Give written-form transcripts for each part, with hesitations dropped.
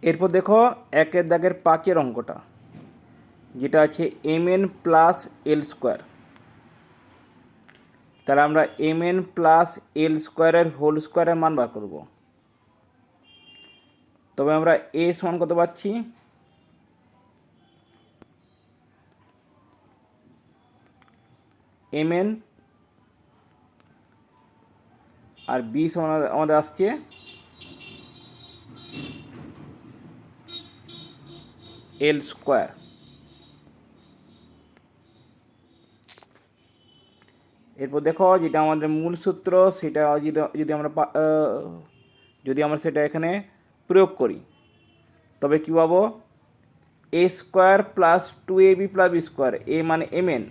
এরপর দেখো একের দাগের 5-এর অঙ্কটা, যেটা আছে mn প্লাস এল স্কোয়ার। তাহলে আমরা mn প্লাস এল স্কোয়ারের হোল স্কোয়ারের মান বার করব। তবে আমরা এ সমান কত পাচ্ছি, mn, আর বি সমান আমাদের আসছে এল স্কোয়ার। এরপর দেখো যেটা আমাদের মূল সূত্র, সেটা যদি আমরা সেটা এখানে প্রয়োগ করি, তবে কী পাবো, A square plus 2ab plus B square, A মানে mn,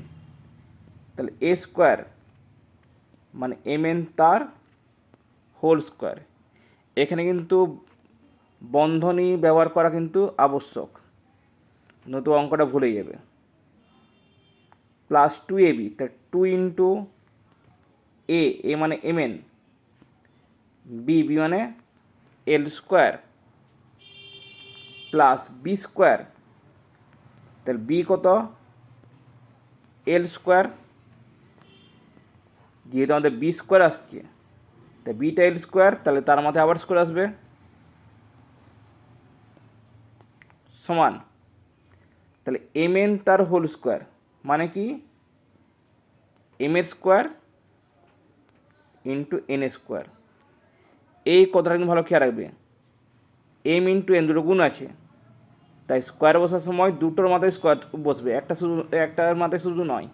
তাহলে এ স্কোয়ার মানে mn তার হোল স্কোয়ার। এখানে কিন্তু বন্ধনী ব্যবহার করা কিন্তু আবশ্যক, নয়তো অঙ্কটা ভুলে যাবে। প্লাস 2ab, তা 2 ইন্টু এ মানে mn, বি মানে এল স্কোয়ার, প্লাস বি স্কোয়ার, তাহলে বি কত, এল স্কোয়ার, যেহেতু আমাদের বি স্কোয়ার আসছে, তাই বিটা এল স্কোয়ার, তাহলে তার মাথায় আবার স্কোয়ার আসবে, সমান, তাহলে mn তার হোল স্কোয়ার মানে কি, m এর স্কোয়ার ইন্টু এন স্কোয়ার। এই কথাটা কিন্তু ভালো খেয়াল রাখবে, m ইন্টু এন দুটো গুণ আছে, তাই স্কোয়ার বসার সময় দুটোর মাথায় স্কোয়ার বসবে, একটার মাথায় শুধু নয়।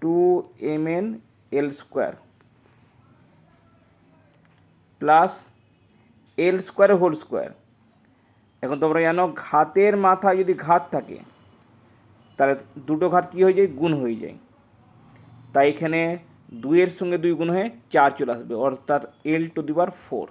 2mn এল স্কোয়ার প্লাস এল স্কোয়ারের হোল স্কোয়ার। এখন তোমরা জানো ঘাতের মাথায় যদি ঘাত থাকে, তাহলে দুটো ঘাত কী হয়ে যায়, গুণ হয়ে যায়। তাই এখানে 2-এর সঙ্গে 2 গুণ হয়ে 4 চলে আসবে, অর্থাৎ l টু দি পাওয়ার 4।